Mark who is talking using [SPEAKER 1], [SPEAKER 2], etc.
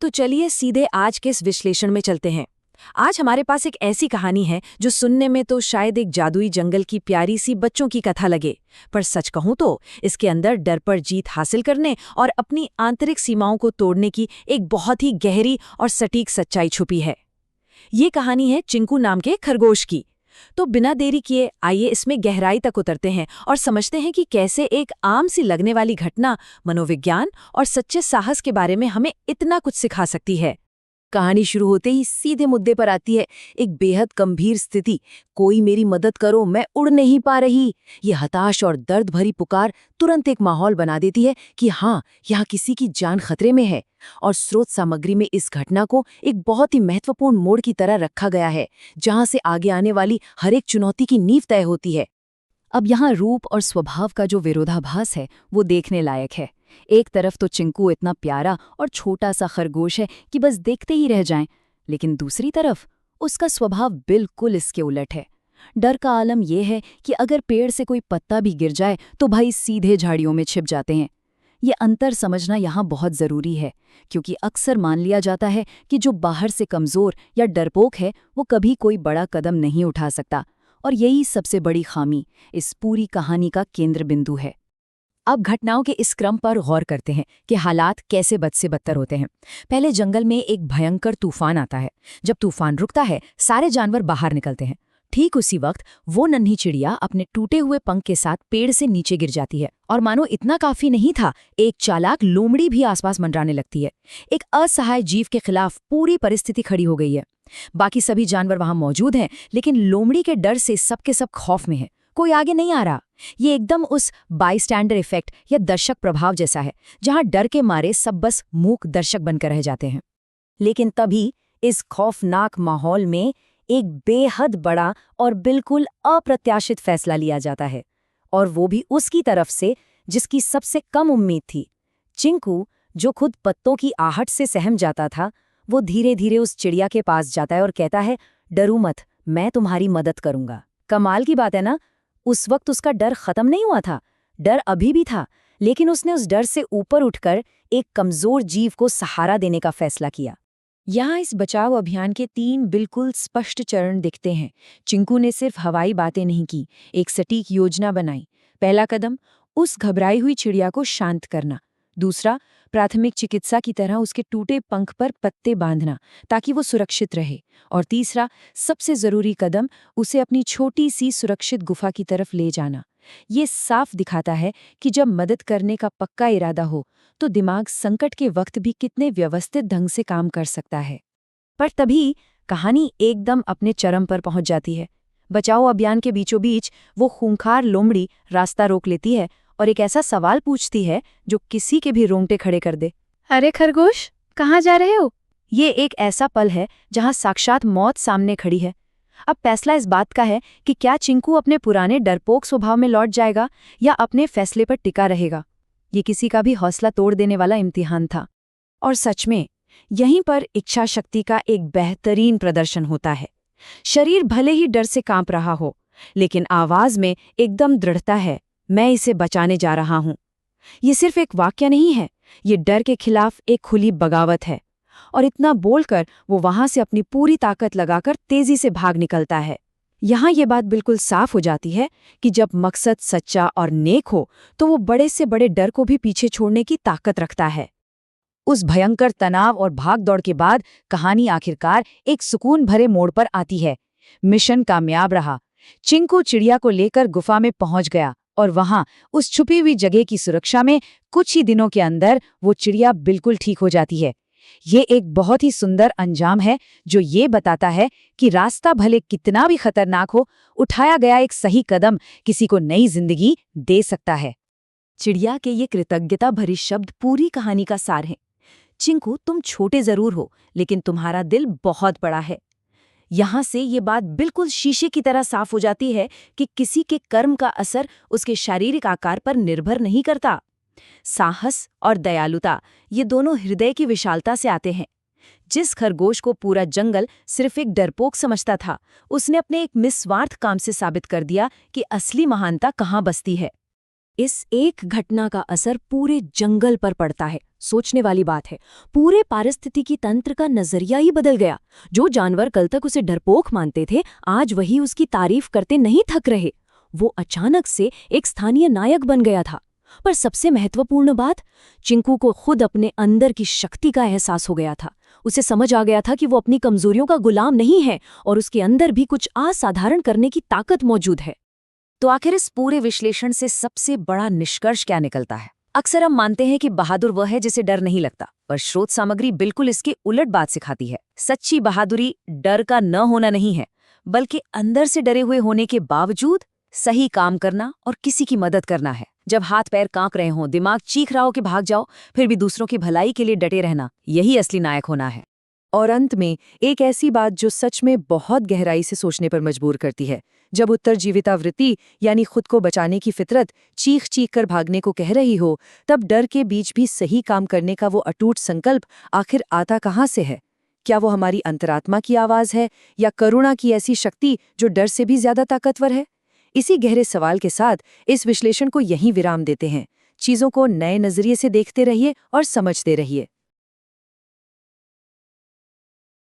[SPEAKER 1] तो चलिए सीधे आज के इस विश्लेषण में चलते हैं। आज हमारे पास एक ऐसी कहानी है जो सुनने में तो शायद एक जादुई जंगल की प्यारी सी बच्चों की कथा लगे, पर सच कहूं तो इसके अंदर डर पर जीत हासिल करने और अपनी आंतरिक सीमाओं को तोड़ने की एक बहुत ही गहरी और सटीक सच्चाई छुपी है। ये कहानी है चिंकू नाम के खरगोश की। तो बिना देरी किए आइए इसमें गहराई तक उतरते हैं और समझते हैं कि कैसे एक आम सी लगने वाली घटना मनोविज्ञान और सच्चे साहस के बारे में हमें इतना कुछ सिखा सकती है।
[SPEAKER 2] कहानी शुरू होते ही सीधे मुद्दे पर आती है। एक बेहद गंभीर स्थिति, कोई मेरी मदद करो, मैं उड़ नहीं पा रही। ये हताश और दर्द भरी पुकार तुरंत एक माहौल बना देती है कि हाँ, यहाँ किसी की जान खतरे में है। और स्रोत सामग्री में इस घटना को एक बहुत ही महत्वपूर्ण मोड़ की तरह रखा गया है, जहाँ से आगे आने वाली हर एक चुनौती की नींव तय होती है। अब यहाँ रूप और स्वभाव का जो विरोधाभास है वो देखने लायक है। एक तरफ तो चिंकू इतना प्यारा और छोटा सा खरगोश है कि बस देखते ही रह जाएं, लेकिन दूसरी तरफ उसका स्वभाव बिल्कुल इसके उलट है। डर का आलम यह है कि अगर पेड़ से कोई पत्ता भी गिर जाए तो भाई सीधे झाड़ियों में छिप जाते हैं। ये अंतर समझना यहाँ बहुत ज़रूरी है, क्योंकि अक्सर मान लिया जाता है कि जो बाहर से कमज़ोर या डरपोक है वो कभी कोई बड़ा कदम नहीं उठा सकता, और यही सबसे बड़ी खामी इस पूरी कहानी का केंद्र बिंदु है। अब घटनाओं के इस क्रम पर गौर करते हैं कि हालात कैसे बद से बदतर होते हैं। पहले जंगल में एक भयंकर तूफान आता है। जब तूफान रुकता है, सारे जानवर बाहर निकलते हैं। ठीक उसी वक्त वो नन्ही चिड़िया अपने टूटे हुए पंख के साथ पेड़ से नीचे गिर जाती है, और मानो इतना काफी नहीं था, एक चालाक लोमड़ी भी आसपास मंडराने लगती है। एक असहाय जीव के खिलाफ पूरी परिस्थिति खड़ी हो गई है। बाकी सभी जानवर वहां मौजूद हैं, लेकिन लोमड़ी के डर से सबके सब खौफ में है। कोई आगे नहीं आ रहा। ये एकदम उस बाईस्टैंडर इफेक्ट या दर्शक प्रभाव जैसा है, जहां डर के मारे सब बस मूक दर्शक बनकर रह जाते हैं। लेकिन तभी इस खौफनाक माहौल में एक बेहद बड़ा और बिल्कुल अप्रत्याशित फैसला लिया जाता है, और वो भी उसकी तरफ से जिसकी सबसे कम उम्मीद थी। चिंकू, जो खुद पत्तों की आहट से सहम जाता था, वो धीरे धीरे उस चिड़िया के पास जाता है और कहता है, डरो मत, मैं तुम्हारी मदद करूंगा। कमाल की बात है ना, उस वक्त उसका डर खत्म नहीं हुआ था। डर अभी भी था, लेकिन उसने उस डर से ऊपर उठकर एक कमजोर जीव को सहारा देने का फैसला किया। यहाँ इस बचाव अभियान के 3 बिल्कुल स्पष्ट चरण दिखते हैं। चिंकू ने सिर्फ हवाई बातें नहीं की, एक सटीक योजना बनाई। पहला कदम, उस घबराई हुई चिड़िया को शांत करना। दूसरा, प्राथमिक चिकित्सा की तरह उसके टूटे पंख पर पत्ते बांधना ताकि वो सुरक्षित रहे। और तीसरा, सबसे जरूरी कदम, उसे अपनी छोटी सी सुरक्षित गुफा की तरफ ले जाना। ये साफ दिखाता है कि जब मदद करने का पक्का इरादा हो तो दिमाग संकट के वक्त भी कितने व्यवस्थित ढंग से काम कर सकता है। पर तभी कहानी एकदम अपने चरम पर पहुंच जाती है। बचाओ अभियान के बीचों बीच वो खूंखार लोमड़ी रास्ता रोक लेती है और एक ऐसा सवाल पूछती है जो किसी के भी रोंगटे खड़े कर दे।
[SPEAKER 1] अरे खरगोश, कहाँ जा रहे हो?
[SPEAKER 2] ये एक ऐसा पल है जहां साक्षात मौत सामने खड़ी है। अब फैसला इस बात का है कि क्या चिंकू अपने पुराने डरपोक स्वभाव में लौट जाएगा या अपने फैसले पर टिका रहेगा। ये किसी का भी हौसला तोड़ देने वाला इम्तिहान था। और सच में यहीं पर इच्छा शक्ति का एक बेहतरीन प्रदर्शन होता है। शरीर भले ही डर से कांप रहा हो, लेकिन आवाज में एकदम दृढ़ता है, मैं इसे बचाने जा रहा हूं। ये सिर्फ एक वाक्य नहीं है, ये डर के खिलाफ एक खुली बगावत है। और इतना बोलकर वो वहां से अपनी पूरी ताकत लगाकर तेजी से भाग निकलता है। यहाँ ये बात बिल्कुल साफ हो जाती है कि जब मकसद सच्चा और नेक हो तो वो बड़े से बड़े डर को भी पीछे छोड़ने की ताकत रखता है। उस भयंकर तनाव और भागदौड़ के बाद कहानी आखिरकार एक सुकून भरे मोड़ पर आती है। मिशन कामयाब रहा। चिंकू चिड़िया को लेकर गुफा में पहुंच गया, और वहां उस छुपी हुई जगह की सुरक्षा में कुछ ही दिनों के अंदर वो चिड़िया बिल्कुल ठीक हो जाती है। ये एक बहुत ही सुंदर अंजाम है जो ये बताता है कि रास्ता भले कितना भी खतरनाक हो, उठाया गया एक सही कदम किसी को नई जिंदगी दे सकता है। चिड़िया के ये कृतज्ञता भरी शब्द पूरी कहानी का सार हैं। चिंकू, तुम छोटे जरूर हो, लेकिन तुम्हारा दिल बहुत बड़ा है। यहाँ से ये बात बिल्कुल शीशे की तरह साफ हो जाती है कि किसी के कर्म का असर उसके शारीरिक आकार पर निर्भर नहीं करता। साहस और दयालुता, ये दोनों हृदय की विशालता से आते हैं। जिस खरगोश को पूरा जंगल सिर्फ एक डरपोक समझता था, उसने अपने एक निस्वार्थ काम से साबित कर दिया कि असली महानता कहाँ बसती है।
[SPEAKER 1] इस एक घटना का असर पूरे जंगल पर पड़ता है। सोचने वाली बात है, पूरे पारिस्थितिकी तंत्र का नजरिया ही बदल गया। जो जानवर कल तक उसे डरपोक मानते थे, आज वही उसकी तारीफ करते नहीं थक रहे। वो अचानक से एक स्थानीय नायक बन गया था। पर सबसे महत्वपूर्ण बात, चिंकू को खुद अपने अंदर की शक्ति का एहसास हो गया था। उसे समझ आ गया था कि वो अपनी कमजोरियों का गुलाम नहीं है और उसके अंदर भी कुछ असाधारण करने की ताकत मौजूद है।
[SPEAKER 2] तो आखिर इस पूरे विश्लेषण से सबसे बड़ा निष्कर्ष क्या निकलता है? अक्सर हम मानते हैं कि बहादुर वह है जिसे डर नहीं लगता, पर स्रोत सामग्री बिल्कुल इसके उलट बात सिखाती है। सच्ची बहादुरी डर का न होना नहीं है, बल्कि अंदर से डरे हुए होने के बावजूद सही काम करना और किसी की मदद करना है। जब हाथ पैर कांप रहे हों, दिमाग चीख रहा हो कि भाग जाओ, फिर भी दूसरों की भलाई के लिए डटे रहना, यही असली नायक होना है।
[SPEAKER 3] और अंत में एक ऐसी बात जो सच में बहुत गहराई से सोचने पर मजबूर करती है। जब उत्तरजीवितावृत्ति यानी खुद को बचाने की फितरत चीख चीख कर भागने को कह रही हो, तब डर के बीच भी सही काम करने का वो अटूट संकल्प आखिर आता कहाँ से है? क्या वो हमारी अंतरात्मा की आवाज है या करुणा की ऐसी शक्ति जो डर से भी ज्यादा ताकतवर है? इसी गहरे सवाल के साथ इस विश्लेषण को यहीं विराम देते हैं। चीजों को नए नजरिए से देखते रहिए और समझते रहिए।